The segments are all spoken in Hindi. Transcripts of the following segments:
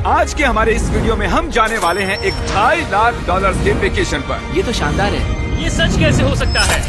आज के हमारे इस वीडियो में हम जाने वाले हैं एक $2.5 लाख के वेकेशन पर। ये तो शानदार है। ये सच कैसे हो सकता है?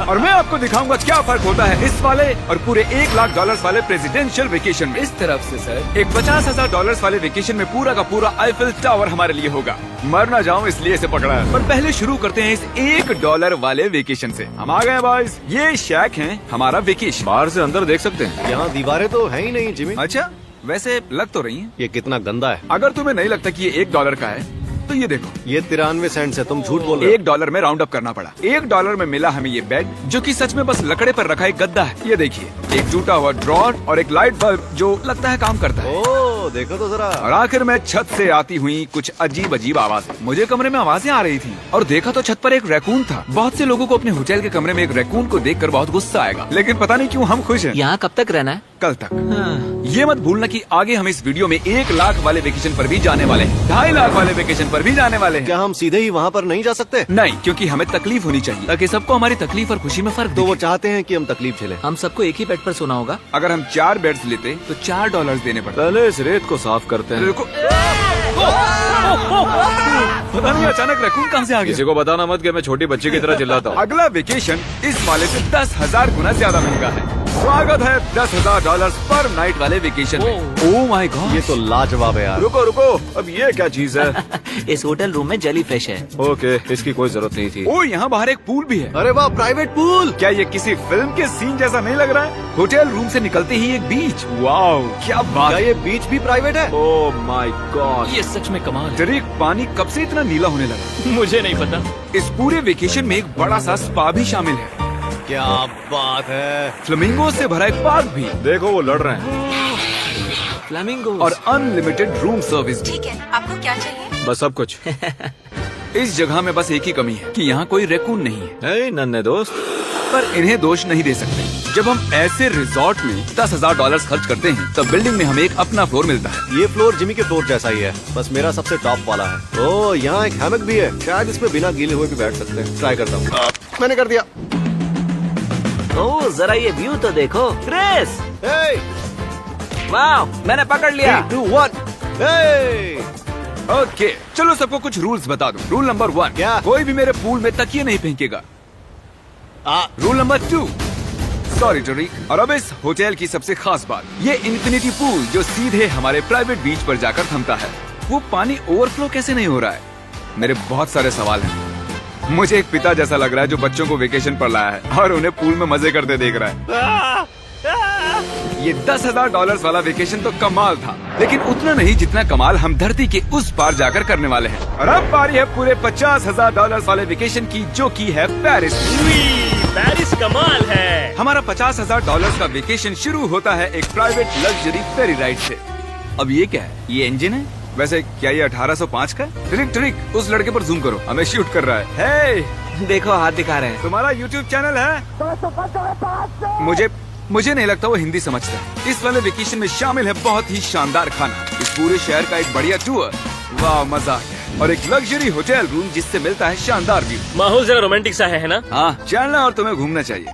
और मैं आपको दिखाऊंगा क्या फर्क होता है इस वाले और पूरे $1 लाख वाले प्रेसिडेंशियल वेकेशन में। इस तरफ से सर, एक $50,000 वाले वेकेशन में पूरा का पूरा आईफिल टावर हमारे लिए होगा। मर ना जाऊं इसलिए इसे पकड़ा है। पर पहले शुरू करते हैं इस $1 वाले वेकेशन से। हम आ गए बॉयज। ये शैक है हमारा वेकेशन। बाहर से अंदर देख सकते हैं। यहाँ दीवारें तो है ही नहीं जिमी। अच्छा, वैसे लग तो रही है। ये कितना गंदा है। अगर तुम्हें नहीं लगता कि ये $1 का है तो ये देखो, ये 93 सेंट है। तुम झूठ बोल रहे हो। $1 में राउंड अप करना पड़ा। $1 में मिला हमें ये बेड, जो कि सच में बस लकड़े पर रखा एक गद्दा है। ये देखिए, एक टूटा हुआ ड्रॉर और एक लाइट बल्ब जो लगता है काम करता है। ओह, देखो तो जरा। और आखिर में छत से आती हुई कुछ अजीब अजीब आवाजें। मुझे कमरे में आवाजें आ रही थी और देखा तो छत पर एक रैकून था। बहुत से लोगों को अपने होटल के कमरे में एक रैकून को देखकर बहुत गुस्सा आएगा, लेकिन पता नहीं क्यों हम खुश हैं। यहाँ कब तक रहना है? कल तक। ये मत भूलना कि आगे हम इस वीडियो में $1 लाख वाले वेकेशन पर भी जाने वाले हैं, $2.5 लाख वाले वेकेशन पर भी जाने वाले हैं। क्या हम सीधे ही वहाँ पर नहीं जा सकते? नहीं, क्योंकि हमें तकलीफ होनी चाहिए ताकि सबको हमारी तकलीफ और खुशी में फर्क तो वो दिखे। चाहते हैं कि हम तकलीफ झेलें। हम सबको एक ही बेड पर सोना होगा। अगर हम 4 बेड्स लेते तो $4 देने पड़ते। पहले इस रेत को साफ करते हैं। देखो, पता नहीं अचानक रैकून कहाँ से आ गया। किसी को बताना मत कि मैं छोटी बच्ची की तरह चिल्लाता हूँ। अगला वेकेशन इस वाले से 10,000 गुना ज्यादा महंगा है। स्वागत है $10,000 पर नाइट वाले वेकेशन में। ओह माय गॉड, ये तो लाजवाब है यार। रुको रुको, अब ये क्या चीज है? इस होटल रूम में जेली फिश है। ओके, इसकी कोई जरूरत नहीं थी। ओह, यहाँ बाहर एक पूल भी है। अरे वाह, प्राइवेट पूल। क्या ये किसी फिल्म के सीन जैसा नहीं लग रहा है? होटल रूम से निकलते ही एक बीच। वाओ, क्या बात क्या है। ये बीच भी प्राइवेट है? ओह माय गॉड। ये सच में कमाल है। डरेक, पानी कब से इतना नीला होने लगा? मुझे नहीं पता। इस पूरे वेकेशन में एक बड़ा सा स्पा भी शामिल है। क्या बात है। फ्लेमिंगो से भरा एक पार्क भी देखो वो लड़ रहे हैं। फ्लेमिंगो और अनलिमिटेड रूम सर्विस भी। ठीक है, आपको क्या चाहिए? बस सब कुछ। इस जगह में बस एक ही कमी है कि यहाँ कोई रैकून नहीं है, हे नन्हे दोस्त। पर इन्हें दोष नहीं दे सकते। जब हम ऐसे रिजॉर्ट में $10,000 खर्च करते हैं तब बिल्डिंग में हमें एक अपना फ्लोर मिलता है। ये फ्लोर जिमी के फ्लोर जैसा ही है, बस मेरा सबसे टॉप वाला है। ओह, यहाँ एक हैमक भी है। शायद इसमें बिना गीले हुए भी बैठ सकते हैं। ट्राई करता हूँ। मैंने कर दिया। ओह, जरा ये व्यू तो देखो। क्रिस, हे, वाह, मैंने पकड़ लिया। 3, 2, 1, हे। ओके, चलो सबको कुछ रूल्स बता दूं। रूल नंबर 1, क्या? कोई भी मेरे पूल में तकिए नहीं फेंकेगा। रूल नंबर 2, सॉरी टरीक। और अब इस होटल की सबसे खास बात, ये इन्फिनिटी पूल जो सीधे हमारे प्राइवेट बीच पर जाकर थमता है। वो पानी ओवरफ्लो कैसे नहीं हो रहा है? मेरे बहुत सारे सवाल हैं। मुझे एक पिता जैसा लग रहा है जो बच्चों को वेकेशन पर लाया है और उन्हें पूल में मजे करते देख रहा है। ये $10,000 वाला वेकेशन तो कमाल था, लेकिन उतना नहीं जितना कमाल हम धरती के उस पार जाकर करने वाले हैं। और अब बारी है पूरे $50,000 वाले वेकेशन की, जो की है पेरिस। पेरिस कमाल है। हमारा $50,000 का वेकेशन शुरू होता है एक प्राइवेट लग्जरी फेरी राइड से। अब ये क्या है? ये इंजन है? वैसे क्या ये 1805 का है? ट्रिक ट्रिक, उस लड़के पर जूम करो, हमें शूट कर रहा है। हे, देखो हाथ दिखा रहे हैं। तुम्हारा YouTube चैनल है? मुझे नहीं लगता वो हिंदी समझता है। इस वाले वेकेशन में शामिल है बहुत ही शानदार खाना, इस पूरे शहर का एक बढ़िया टूर, वाह मजा आ गया, और एक लग्जरी होटल रूम जिससे मिलता है शानदार व्यू। माहौल जरा रोमांटिक सा है ना? हाँ, चलना और तुम्हें घूमना चाहिए।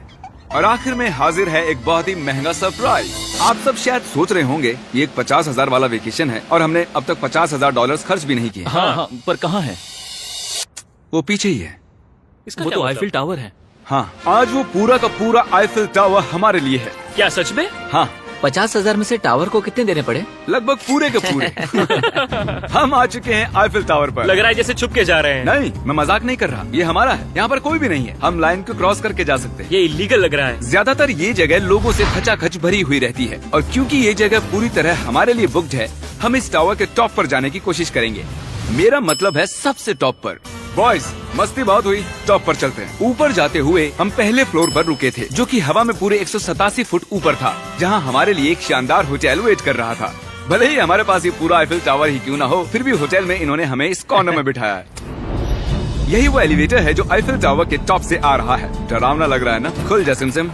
और आखिर में हाजिर है एक बहुत ही महंगा सरप्राइज। आप सब शायद सोच रहे होंगे ये एक 50,000 वाला वेकेशन है और हमने अब तक $50,000 खर्च भी नहीं किए। हाँ, पर कहाँ है? वो पीछे ही है। इसका वो क्या तो मतलब? आईफिल टावर है। हाँ, आज वो पूरा का पूरा आईफिल टावर हमारे लिए है। क्या सच में? हाँ, 50,000 में से टावर को कितने देने पड़े? लगभग पूरे के पूरे। हम आ चुके हैं आईफिल टावर पर। लग रहा है जैसे छुप के जा रहे हैं। नहीं, मैं मजाक नहीं कर रहा, ये हमारा है। यहाँ पर कोई भी नहीं है, हम लाइन को क्रॉस करके जा सकते हैं। ये इलीगल लग रहा है। ज्यादातर ये जगह लोगों से खचाखच भरी हुई रहती है, और क्योंकि ये जगह पूरी तरह हमारे लिए बुक्ड है, हम इस टावर के टॉप पर जाने की कोशिश करेंगे। मेरा मतलब है सबसे टॉप पर। बॉयज, मस्ती बहुत हुई, टॉप पर चलते हैं। ऊपर जाते हुए हम पहले फ्लोर पर रुके थे, जो कि हवा में पूरे 187 फुट ऊपर था, जहां हमारे लिए एक शानदार होटल वेट कर रहा था। भले ही हमारे पास ये पूरा आईफिल टावर ही क्यों ना हो, फिर भी होटल में इन्होंने हमें इस कॉर्नर में बिठाया है। यही वो एलिवेटर है जो आईफिल टावर के टॉप से आ रहा है। डरावना लग रहा है ना? खुल जा सिमसिम।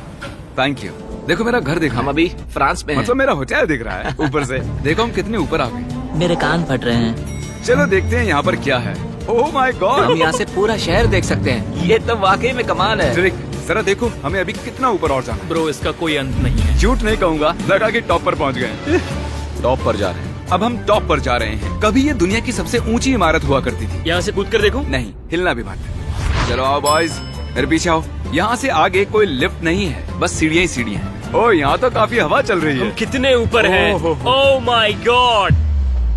Thank you. देखो मेरा घर दिख रहा हम है। अभी फ्रांस में हैं। मतलब मेरा होटल दिख रहा है ऊपर से। देखो हम कितने ऊपर आ गए। मेरे कान फट रहे हैं। चलो देखते हैं यहाँ पर क्या है। ओह माय हम गॉड, यहाँ से पूरा शहर देख सकते हैं। ये तो वाकई में कमाल है। ट्रिक, जरा देखो हमें अभी कितना ऊपर और जाना है। ब्रो, इसका कोई अंत नहीं है। झूठ नहीं कहूँगा, लगा कि टॉप पर पहुँच गए। टॉप पर जा रहे हैं। अब हम टॉप पर जा रहे हैं। कभी ये दुनिया की सबसे ऊंची इमारत हुआ करती थी। यहाँ से कूद कर देखो। नहीं, हिलना भी मत। चलो आओ बॉयज, मेरे पीछे आओ। यहाँ से आगे कोई लिफ्ट नहीं है, बस सीढ़ियाँ ही सीढ़ियाँ हैं। ओह, यहाँ तो काफी हवा चल रही हम है। कितने ऊपर हैं? Oh, oh my God,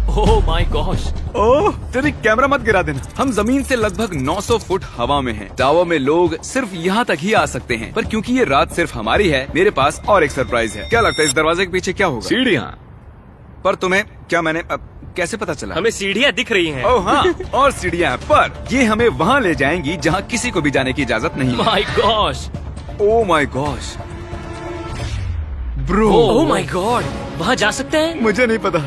oh my gosh. Oh, तेरी कैमरा मत गिरा देना। हम जमीन से लगभग 900 फुट हवा में हैं। टावर में लोग सिर्फ यहाँ तक ही आ सकते हैं, पर क्योंकि ये रात सिर्फ हमारी है, मेरे पास और एक सरप्राइज है। क्या लगता है इस दरवाजे के पीछे क्या होगा? सीढ़ियाँ। पर तुम्हें क्या मैंने कैसे पता चला? हमें सीढ़ियाँ दिख रही हैं। ओह हाँ, और सीढ़ियाँ हैं, पर ये हमें वहाँ ले जाएंगी जहाँ किसी को भी जाने की इजाजत नहीं है। My gosh, oh my gosh bro, oh my God, वहाँ जा सकते हैं? मुझे नहीं पता।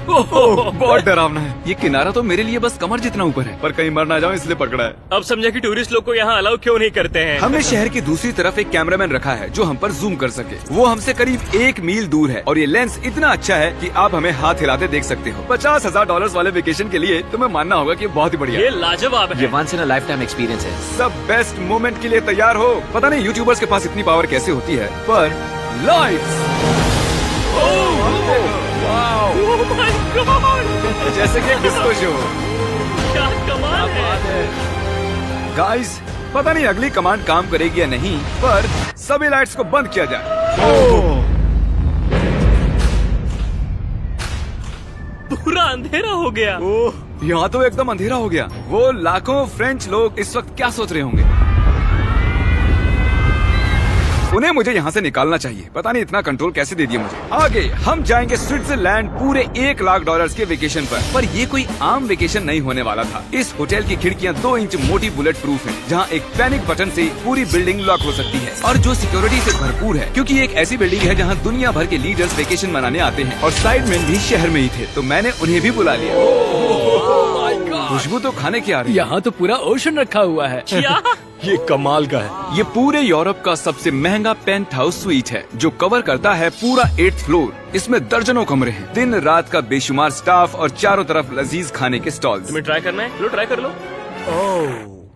ओह, बहुत डरावना है। ये किनारा तो मेरे लिए बस कमर जितना ऊपर है, पर कहीं मर ना जाऊं इसलिए पकड़ा है। अब समझा कि टूरिस्ट लोग को यहाँ अलाउ क्यों नहीं करते हैं। हमने शहर की दूसरी तरफ एक कैमरामैन रखा है जो हम पर जूम कर सके। वो हमसे करीब 1 मील दूर है और ये लेंस इतना अच्छा है कि आप हमें हाथ हिलाते देख सकते हो। $50,000 वाले वेकेशन के लिए तुम्हें मानना होगा कि बहुत ही बढ़िया ये है। लाजवाब ये है। Once in a lifetime experience है। सब बेस्ट मोमेंट के लिए तैयार हो। पता नहीं यूट्यूबर्स के पास इतनी पावर कैसे होती है, पर लाइट्स, ओह माय गॉड, जैसे कि डिस्को शो। क्या कमाल है। गाइस, पता नहीं अगली कमांड काम करेगी या नहीं, पर सभी लाइट्स को बंद किया जाए। पूरा अंधेरा हो गया। ओह, यहाँ तो एकदम अंधेरा हो गया। वो लाखों फ्रेंच लोग इस वक्त क्या सोच रहे होंगे? उन्हें मुझे यहाँ से निकालना चाहिए। पता नहीं इतना कंट्रोल कैसे दे दिया मुझे। आगे हम जाएंगे स्विट्जरलैंड पूरे $1,00,000 के वेकेशन पर ये कोई आम वेकेशन नहीं होने वाला था। इस होटल की खिड़कियाँ 2 इंच मोटी बुलेट प्रूफ है, जहाँ एक पैनिक बटन से पूरी बिल्डिंग लॉक हो सकती है, और जो सिक्योरिटी से भरपूर है, क्योंकि ये एक ऐसी बिल्डिंग है जहाँ दुनिया भर के लीडर्स वेकेशन मनाने आते हैं। और साइडमैन भी शहर में ही थे, तो मैंने उन्हें भी बुला लिया। खुशबू तो खाने की आ रही है। यहाँ तो पूरा ओशन रखा हुआ है। क्या? ये कमाल का है। ये पूरे यूरोप का सबसे महंगा पेंट हाउस स्वीट है, जो कवर करता है पूरा 8th फ्लोर। इसमें दर्जनों कमरे हैं, दिन रात का बेशुमार स्टाफ और चारों तरफ लजीज खाने के स्टॉल्स। तुम्हें ट्राई करना है? लो ट्राई कर लो।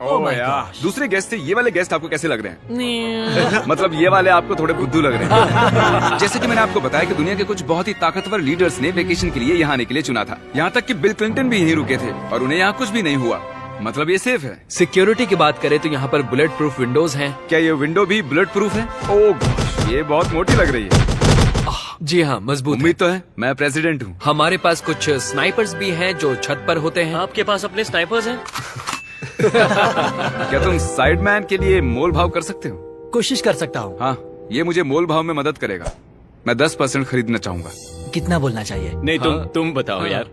ओह यार, दूसरे गेस्ट से ये वाले गेस्ट आपको कैसे लग रहे हैं? मतलब ये वाले आपको थोड़े बुद्धू लग रहे हैं। जैसे कि मैंने आपको बताया कि दुनिया के कुछ बहुत ही ताकतवर लीडर्स ने वेकेशन के लिए यहाँ आने के लिए चुना था। यहाँ तक कि बिल क्लिंटन भी यहीं रुके थे और उन्हें यहाँ कुछ भी नहीं हुआ। मतलब ये सेफ है। सिक्योरिटी की बात करें तो यहाँ पर बुलेट प्रूफ विंडोज हैं। क्या ये विंडो भी बुलेट प्रूफ है? ओह, ये बहुत मोटी लग रही है। जी हाँ, मजबूत है। उम्मीद तो है, मैं प्रेसिडेंट हूँ। हमारे पास कुछ स्नाइपर्स भी हैं जो छत पर होते हैं। आपके पास अपने स्नाइपर्स हैं? क्या तुम साइडमैन के लिए मोल भाव कर सकते हो? कोशिश कर सकता हूँ। हाँ, ये मुझे मोल भाव में मदद करेगा। मैं 10% खरीदना चाहूंगा। कितना बोलना चाहिए? नहीं, तुम बताओ यार।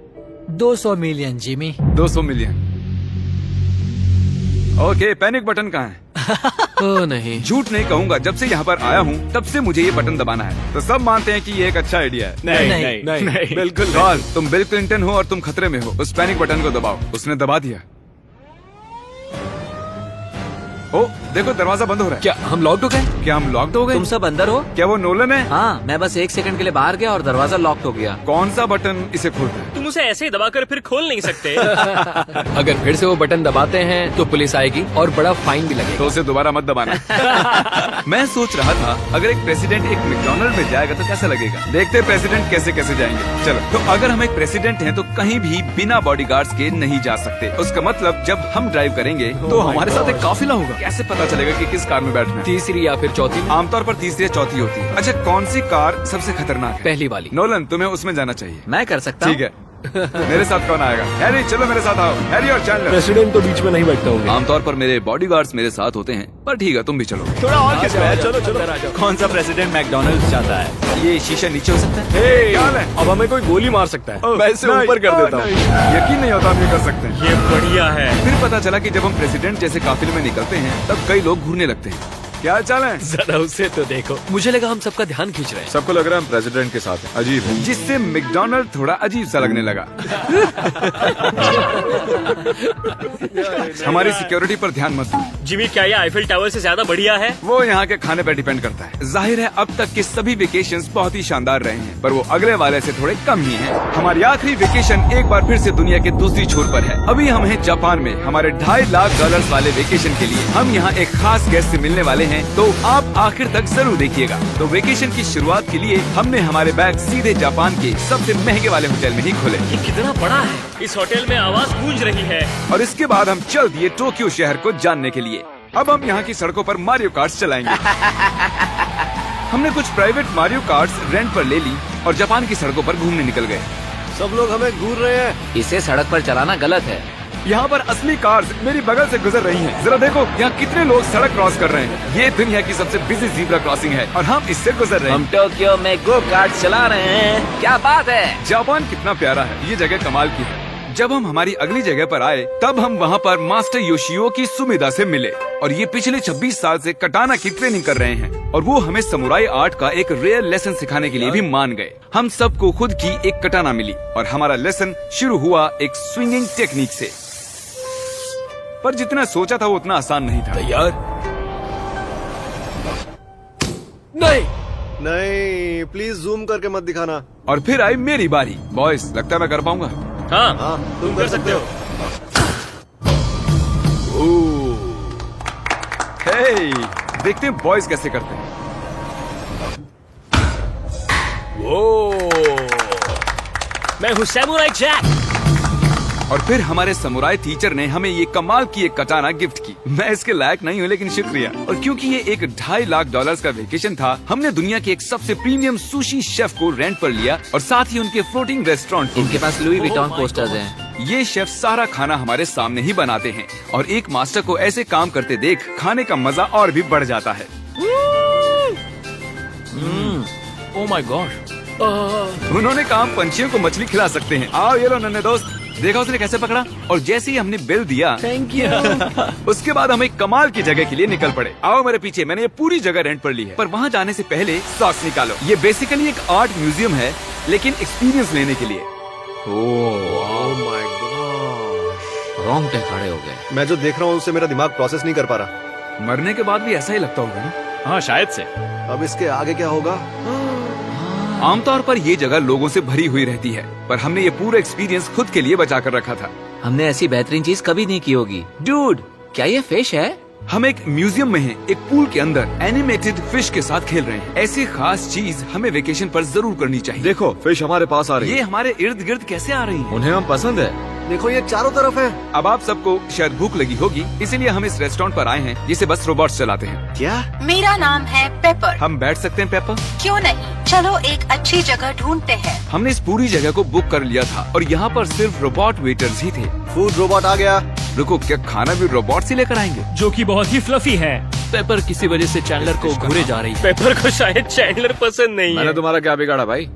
200 million Jimmy. 200 million. Okay, panic button कहाँ है? ओ नहीं, झूठ नहीं कहूंगा, जब से यहाँ पर आया हूँ तब से मुझे ये बटन दबाना है। तो सब मानते हैं कि ये एक अच्छा आइडिया है। नहीं, बिल्कुल नहीं। तुम बिल क्लिंटन हो और तुम खतरे में हो। उस पैनिक बटन को दबाओ। उसने दबा दिया। ओ, देखो दरवाजा बंद हो रहा है। क्या हम लॉक्ड हो गए? क्या हम लॉक्ड हो गए? तुम सब अंदर हो? क्या वो नोलन है? हाँ, मैं बस 1 सेकंड के लिए बाहर गया और दरवाजा लॉक हो गया। कौन सा बटन इसे खोलता है? तुम उसे ऐसे ही दबाकर फिर खोल नहीं सकते। अगर फिर से वो बटन दबाते हैं तो पुलिस आएगी और बड़ा फाइन भी लगेगा। तो उसे दोबारा मत दबाना। मैं सोच रहा था अगर एक प्रेसिडेंट एक मैकडॉनल्ड में जाएगा तो कैसा लगेगा। देखते हैं प्रेसिडेंट कैसे कैसे जाएंगे। चलो, तो अगर हम एक प्रेसिडेंट हैं तो कहीं भी बिना बॉडीगार्ड्स के नहीं जा सकते। उसका मतलब जब हम ड्राइव करेंगे तो हमारे साथ एक काफिला होगा। कैसे पता चलेगा कि किस कार में बैठना है? तीसरी या फिर चौथी? आमतौर पर तीसरी या चौथी होती है। अच्छा, कौन सी कार सबसे खतरनाक है? पहली वाली। नोलन, तुम्हें उसमें जाना चाहिए। मैं कर सकता हूँ। ठीक है। मेरे साथ कौन आएगा? हैरी, चलो मेरे साथ आओ। हैरी और चैंडलर। प्रेसिडेंट तो बीच में नहीं बैठते होंगे। आमतौर पर मेरे बॉडीगार्ड्स मेरे साथ होते हैं, पर ठीक है, तुम भी चलो। थोड़ा और खिंचवाया, चलो। कौन सा प्रेसिडेंट मैकडॉनल्ड्स चाहता है? ये शीशा नीचे हो सकता है? क्या हाल है? अब हमें कोई गोली मार सकता है। मैं इसे ऊपर कर देता हूँ। यकीन नहीं होता आप ये कर सकते हैं। ये बढ़िया है। फिर पता चला कि जब हम प्रेसिडेंट जैसे काफिले में निकलते हैं तब कई लोग घूरने लगते हैं। क्या हाल चाल है? जरा उसे तो देखो। मुझे लगा हम सबका ध्यान खींच रहे हैं। सबको लग रहा है हम प्रेसिडेंट के साथ हैं। अजीब है। जिससे मैकडॉनल्ड थोड़ा अजीब सा लगने लगा। हमारी सिक्योरिटी पर ध्यान मत दो। जिमी, क्या ये आईफिल टावर से ज्यादा बढ़िया है? वो यहाँ के खाने पर डिपेंड करता है। जाहिर है अब तक के सभी वेकेशंस बहुत ही शानदार रहे हैं, पर वो अगले वाले से थोड़े कम ही हैं। हमारी आखिरी वेकेशन एक बार फिर से दुनिया के दूसरी छोर पर है। अभी हम हैं जापान में, हमारे $2.5 लाख वाले वेकेशन के लिए। हम यहाँ एक खास गेस्ट से मिलने वाले हैं हैं तो आप आखिर तक जरूर देखिएगा। तो वेकेशन की शुरुआत के लिए हमने हमारे बैग सीधे जापान के सबसे महंगे वाले होटल में ही खोले ये कितना बड़ा है। इस होटल में आवाज गूंज रही है। और इसके बाद हम चल दिए टोक्यो शहर को जानने के लिए। अब हम यहाँ की सड़कों पर मारियो कार्ट्स चलाएंगे। हमने कुछ प्राइवेट मारियो कार्ट्स रेंट पर ले ली और जापान की सड़कों पर घूमने निकल गए। सब लोग हमें घूर रहे हैं। इसे सड़क पर चलाना गलत है। यहाँ पर असली कार्स मेरी बगल से गुजर रही हैं। जरा देखो यहाँ कितने लोग सड़क क्रॉस कर रहे हैं। ये दुनिया की सबसे बिजी ज़ीब्रा क्रॉसिंग है और हम इससे गुजर रहे हम हैं। टोक्यो में गो कार्ट चला रहे हैं। क्या बात है। जापान कितना प्यारा है। ये जगह कमाल की है। जब हम हमारी अगली जगह पर आए तब हम वहाँ पर मास्टर योशियो की सुमेदा से मिले और ये पिछले 26 साल से कटाना की ट्रेनिंग कर रहे हैं और वो हमें समुराई आर्ट का एक रेयर लेसन सिखाने के लिए भी मान गए। हम सबको खुद की एक कटाना मिली और हमारा लेसन शुरू हुआ एक स्विंगिंग टेक्निक से। पर जितना सोचा था वो उतना आसान नहीं था। तैयार? नहीं। नहीं, प्लीज जूम करके मत दिखाना। और फिर आई मेरी बारी। बॉयज, लगता है मैं कर पाऊंगा। हाँ, हाँ, तुम कर सकते हो। हे, देखते हैं बॉयज कैसे करते हैं। मैं हूँ सैमुराई जैक। और फिर हमारे समुराई टीचर ने हमें ये कमाल की एक कटाना गिफ्ट की। मैं इसके लायक नहीं हूँ लेकिन शुक्रिया। और क्योंकि ये एक $2.5 लाख का वेकेशन था, हमने दुनिया के एक सबसे प्रीमियम सुशी शेफ को रेंट पर लिया और साथ ही उनके फ्लोटिंग रेस्टोरेंट। इनके पास लुई विटॉन पोस्टर्स हैं। ये शेफ सारा खाना हमारे सामने ही बनाते हैं और एक मास्टर को ऐसे काम करते देख खाने का मजा और भी बढ़ जाता है। ओह माय गॉड। उन्होंने काम पंछियों को मछली खिला सकते हैं। आओ ये लो नन्हे दोस्त, देखा उसने कैसे पकड़ा। और जैसे ही हमने बिल दिया थैंक यू। उसके बाद हम एक कमाल की जगह के लिए निकल पड़े। आओ मेरे पीछे, मैंने ये पूरी जगह रेंट पर ली है। पर वहाँ जाने से पहले सॉक्स निकालो। ये बेसिकली एक आर्ट म्यूजियम है लेकिन एक्सपीरियंस लेने के लिए। रोंगटे खड़े हो गए। मैं जो देख रहा हूँ उससे मेरा दिमाग प्रोसेस नहीं कर पा रहा। मरने के बाद भी ऐसा ही लगता होगा ना। हाँ शायद से। अब इसके आगे क्या होगा? आमतौर पर ये जगह लोगों से भरी हुई रहती है, पर हमने ये पूरा एक्सपीरियंस खुद के लिए बचा कर रखा था। हमने ऐसी बेहतरीन चीज कभी नहीं की होगी। डूड, क्या ये फिश है? हम एक म्यूजियम में हैं, एक पूल के अंदर एनिमेटेड फिश के साथ खेल रहे हैं। ऐसी खास चीज हमें वेकेशन पर जरूर करनी चाहिए। देखो, फिश हमारे पास आ रही ये है। हमारे इर्द गिर्द कैसे आ रही है? उन्हें हम पसंद है। देखो, ये चारों तरफ है। अब आप सबको शायद भूख लगी होगी, इसीलिए हम इस रेस्टोरेंट पर आए हैं जिसे बस रोबोट्स चलाते हैं। क्या? मेरा नाम है पेपर। हम बैठ सकते हैं पेपर? क्यों नहीं, चलो एक अच्छी जगह ढूंढते हैं। हमने इस पूरी जगह को बुक कर लिया था और यहाँ पर सिर्फ रोबोट वेटर्स ही थे। फूड रोबोट आ गया। रुको, क्या खाना भी रोबोट से लेकर आएंगे? जो कि बहुत ही फ्लफी है। पेपर किसी वजह से चैंडलर को घूरे जा रही है। पेपर को शायद चैंडलर पसंद नहीं मैंने है। तुम्हारा क्या बिगाड़ा भाई?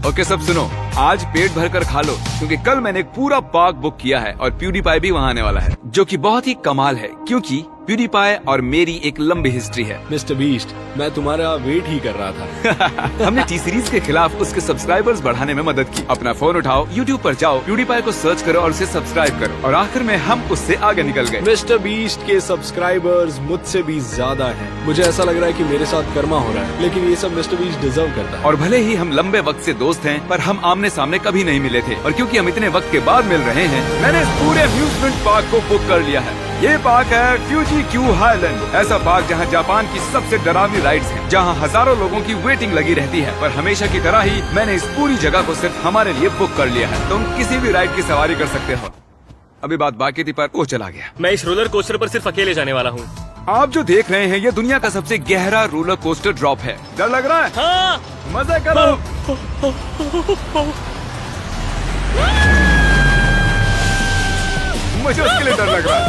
ओके सब सुनो, आज पेट भर कर खा लो क्योंकि कल मैंने एक पूरा पार्क बुक किया है और प्यूडीपाई भी वहाँ आने वाला है, जो कि बहुत ही कमाल है क्योंकि प्यूडीपाई और मेरी एक लंबी हिस्ट्री है। मिस्टर बीस्ट, मैं तुम्हारा वेट ही कर रहा था। हमने टी सीरीज के खिलाफ उसके सब्सक्राइबर्स बढ़ाने में मदद की। अपना फोन उठाओ, यूट्यूब पर जाओ, प्यूडीपाई को सर्च करो और उसे सब्सक्राइब करो और आखिर में हम उससे आगे निकल गए। मिस्टर बीस्ट के सब्सक्राइबर्स मुझसे भी ज्यादा हैं। मुझे ऐसा लग रहा है कि मेरे साथ कर्मा हो रहा है, लेकिन ये सब मिस्टर बीस्ट डिजर्व करता है। और भले ही हम लंबे वक्त से दोस्त हैं, पर हम आमने सामने कभी नहीं मिले थे और क्योंकि हम इतने वक्त के बाद मिल रहे हैं, मैंने इस पूरे अम्यूजमेंट पार्क को बुक कर लिया है। ये पार्क है फ्यूजी क्यू हाईलैंड, ऐसा पार्क जहाँ जापान की सबसे डरावनी राइड्स हैं, जहाँ हजारों लोगों की वेटिंग लगी रहती है। पर हमेशा की तरह ही मैंने इस पूरी जगह को सिर्फ हमारे लिए बुक कर लिया है। तुम किसी भी राइड की सवारी कर सकते हो। अभी बात बाकी थी पर वो चला गया। मैं इस रोलर कोस्टर पर सिर्फ अकेले जाने वाला हूँ। आप जो देख रहे हैं ये दुनिया का सबसे गहरा रोलर कोस्टर ड्रॉप है। डर लग रहा है? हाँ। मजे करो। मुझे उसके लिए डर लग रहा है।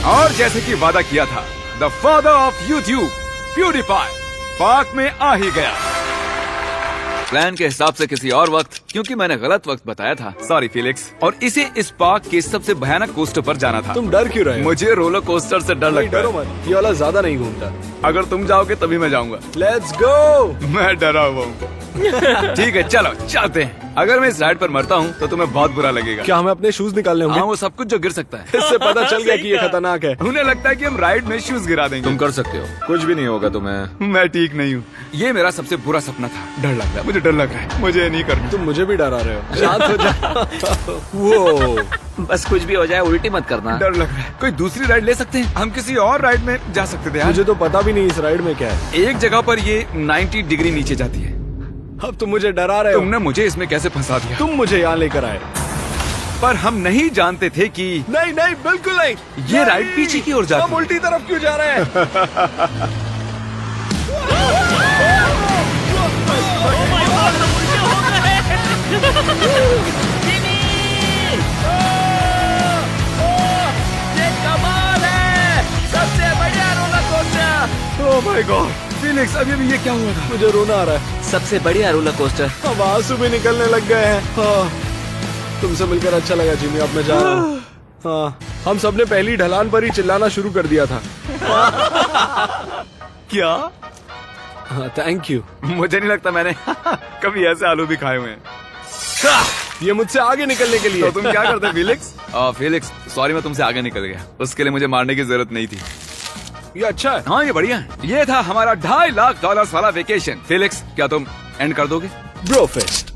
और जैसे कि वादा किया था, the father of YouTube PewDiePie park में आ ही गया। प्लान के हिसाब से किसी और वक्त, क्योंकि मैंने गलत वक्त बताया था, सॉरी फिलिक्स। और इसे इस पार्क के सबसे भयानक कोस्टर पर जाना था। तुम डर क्यों रहे हो? मुझे रोलर कोस्टर से डर नहीं, लगता डरो है। मत, ये वाला ज्यादा नहीं घूमता। अगर तुम जाओगे तभी मैं जाऊंगा। Let's go. मैं डरा हुआ हूँ। ठीक है चलो चलते हैं। अगर मैं इस राइड पर मरता हूँ तो तुम्हें बहुत बुरा लगेगा। क्या हमें अपने शूज निकालने हाँ, होंगे? वो सब कुछ जो गिर सकता है। इससे पता चल गया कि ये खतरनाक है। उन्हें लगता है कि हम राइड में शूज गिरा देंगे। तुम कर सकते हो। कुछ भी नहीं होगा तुम्हें। मैं ठीक नहीं हूँ। ये मेरा सबसे बुरा सपना था। डर लग रहा है, मुझे डर लग रहा है। मुझे ये नहीं करना। तुम मुझे भी डरा रहे हो। शांत हो जा। वो बस कुछ भी हो जाए उल्टी मत करना। डर लग रहा है। कोई दूसरी राइड ले सकते हैं? हम किसी और राइड में जा सकते थे यार। मुझे तो पता भी नहीं इस राइड में क्या है। एक जगह पर ये 90 डिग्री नीचे जाती है। अब तुम मुझे डरा रहे हो। तुमने मुझे इसमें कैसे फंसा दिया? तुम मुझे यहाँ लेकर आए। पर हम नहीं जानते थे कि नहीं नहीं बिल्कुल नहीं। ये राइड पीछे की ओर जाती हम है। उल्टी तरफ क्यों जा रहे हैं? सबसे बढ़िया roller coaster. Oh my God Felix, अभी ये क्या हुआ था? मुझे रोना आ रहा है। सबसे बढ़िया रोलर कोस्टर। अब आंसू भी निकलने लग गए हैं। हाँ, तुमसे मिलकर अच्छा लगा जिमी। अब मैं जा रहा हूँ। हाँ, हम सबने पहली ढलान पर ही चिल्लाना शुरू कर दिया था। क्या? हाँ, थैंक यू। मुझे नहीं लगता मैंने कभी ऐसे आलू भी खाए हुए हैं। ये मुझसे आगे निकलने के लिए। तो तुम क्या करते फिलिक्स? फिलिक्स सॉरी, मैं तुमसे आगे निकल गया। उसके लिए मुझे मारने की जरूरत नहीं थी। ये अच्छा है। हाँ ये बढ़िया है। ये था हमारा $2.5 लाख वाला वेकेशन। फिलिक्स क्या तुम एंड कर दोगे? Bro fest.